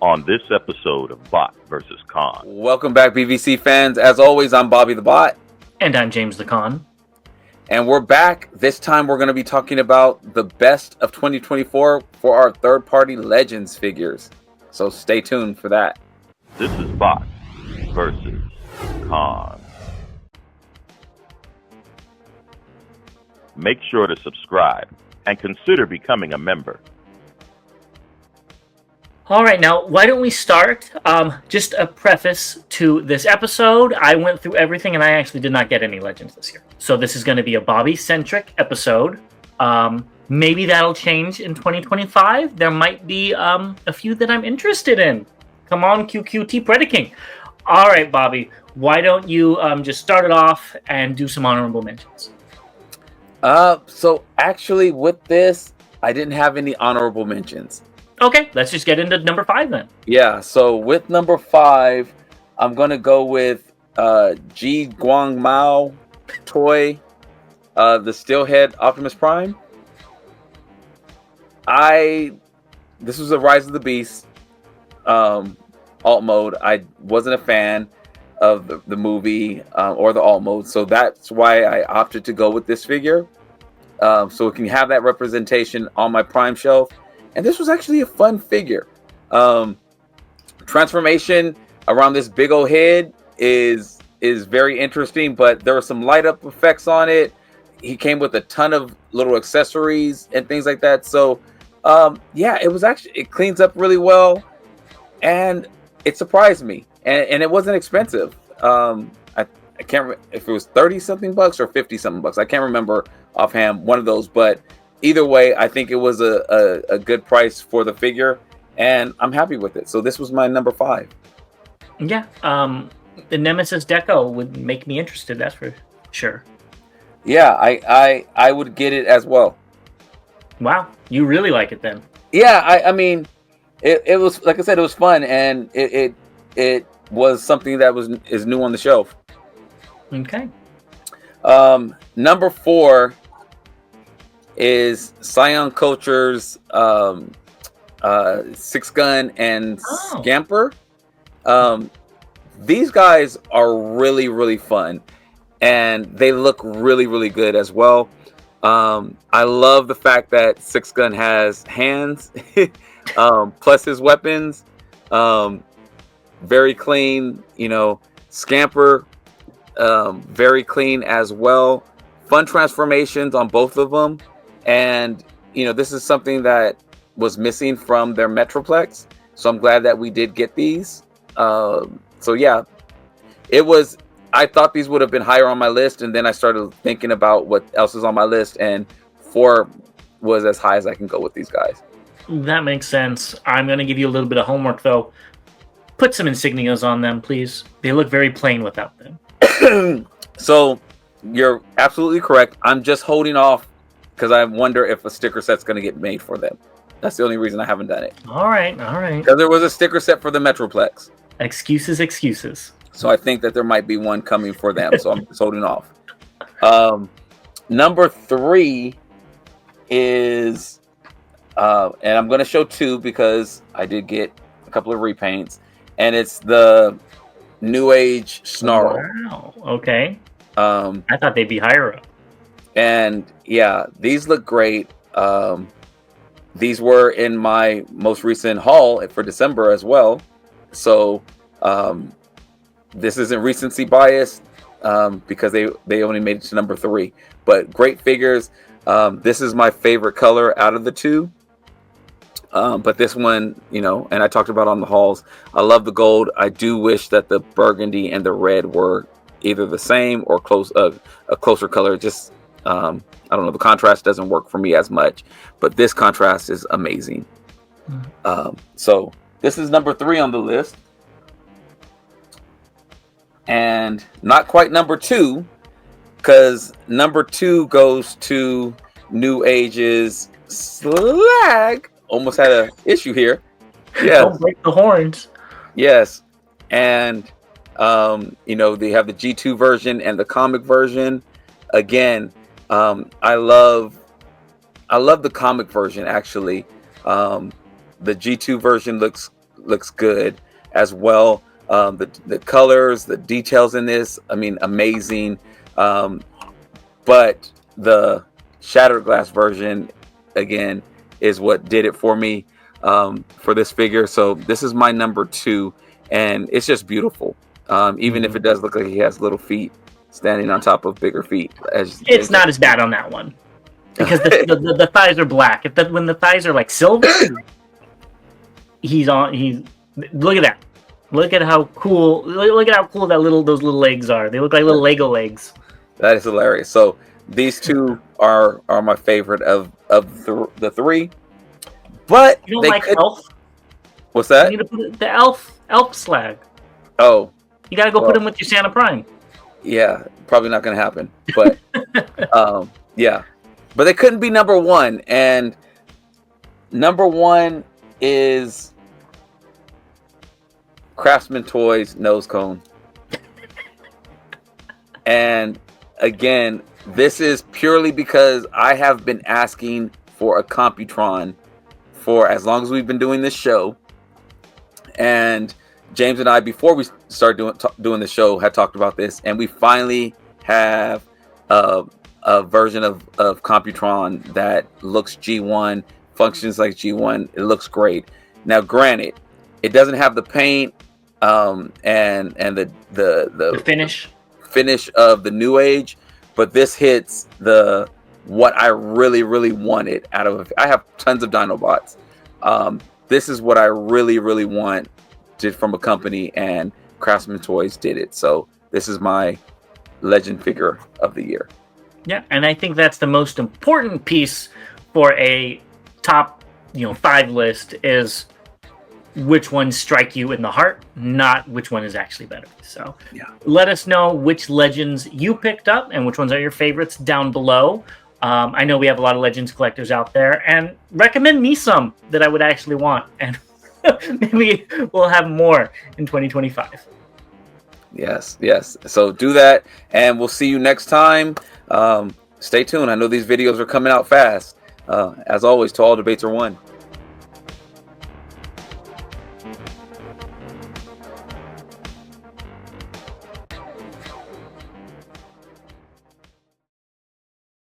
on this episode of Bot versus Con. Welcome back, BVC fans. As always, I'm Bobby the Bot. And I'm James the Con. And we're back. This time we're going to be talking about the best of 2024 for our third-party Legends figures. So stay tuned for that. This is Bot versus Con. Make sure to subscribe and consider becoming a member. All right, now, why don't we start? Just a preface to this episode. I went through everything, and I actually did not get any Legends this year. So this is going to be a Bobby-centric episode. Maybe that'll change in 2025. There might be a few that I'm interested in. Come on, QQT Predaking. All right, Bobby, why don't you just start it off and do some honorable mentions? So actually, with this, I didn't have any honorable mentions. Okay, let's just get into number 5 then. Yeah, so with number 5, I'm going to go with Ji Guang Mao toy, the Steelhead Optimus Prime. This was a Rise of the Beast alt mode. I wasn't a fan of the movie or the alt mode, so that's why I opted to go with this figure. So it can have that representation on my Prime shelf. And this was actually a fun figure. Transformation around this big old head is very interesting, but there were some light up effects on it. He came with a ton of little accessories and things like that. So yeah, it cleans up really well, and it surprised me. And it wasn't expensive. I can't remember if it was 30 something bucks or 50 something bucks. I can't remember offhand, one of those, but either way, I think it was a good price for the figure, and I'm happy with it. So this was my number 5. Yeah, the Nemesis Deco would make me interested, that's for sure. Yeah, I would get it as well. Wow, you really like it then? Yeah, I mean, it was, like I said, it was fun, and it was something that is new on the shelf. Okay. Number 4 is Scion Culture's 6-Gun and Scamper. These guys are really, really fun, and they look really, really good as well. I love the fact that 6-Gun has hands plus his weapons. Very clean, Scamper, very clean as well. Fun transformations on both of them. And, this is something that was missing from their Metroplex. So I'm glad that we did get these. So yeah, I thought these would have been higher on my list. And then I started thinking about what else is on my list. And 4 was as high as I can go with these guys. That makes sense. I'm going to give you a little bit of homework, though. Put some insignias on them, please. They look very plain without them. So you're absolutely correct. I'm just holding off because I wonder if a sticker set's going to get made for them. That's the only reason I haven't done it. All right. Because there was a sticker set for the Metroplex. Excuses. So I think that there might be one coming for them. So I'm just holding off. Number 3 is, and I'm going to show 2 because I did get a couple of repaints. And it's the New Age Snarl. Wow. Okay. I thought they'd be higher up. And yeah, these look great. These were in my most recent haul for December as well. So this isn't recency bias because they only made it to number 3. But great figures. This is my favorite color out of the 2. But this one, and I talked about on the hauls, I love the gold. I do wish that the burgundy and the red were either the same or a closer color. Just, I don't know, the contrast doesn't work for me as much, but this contrast is amazing. So this is number 3 on the list. And not quite number 2, because number 2 goes to New Age's Slag. Almost had an issue here. Yeah. Don't break the horns. Yes. And, they have the G2 version and the comic version. Again, I love the comic version, actually. The G2 version looks looks good as well. The colors, the details in this, I mean, amazing. But the shattered glass version, again, is what did it for me for this figure. So this is my number 2, and it's just beautiful. Even if it does look like he has little feet standing on top of bigger feet. It's not as bad on that one because the thighs are black. When the thighs are like silver, look at that. Look at how cool. Look at how cool those little legs are. They look like little Lego legs. That is hilarious. So these two are my favorite of the 3. But you don't like Elf? What's that? You need to put the Elf slag. Oh, you gotta go put him with your Santa Prime. Yeah, probably not gonna happen. But yeah, but they couldn't be number 1, and number 1 is Craftsman Toys Nose Cone. And again, this is purely because I have been asking for a Computron for as long as we've been doing this show. And James and I, before we started doing the show, had talked about this, and we finally have a version of Computron that looks G1, functions like G1. It looks great. Now, granted, it doesn't have the paint and the finish of the New Age, but this hits what I really wanted out of it. I have tons of Dinobots. This is what I really wanted from a company, and Craftsman Toys did it. So this is my legend figure of the year. Yeah, and I think that's the most important piece for a top 5 list is which ones strike you in the heart, not which one is actually better. So yeah, let us know which legends you picked up and which ones are your favorites down below. I know we have a lot of Legends collectors out there, and recommend me some that I would actually want, and maybe we'll have more in 2025. Yes. So do that, and we'll see you next time. Stay tuned. I know these videos are coming out fast. As always, to all debates are won.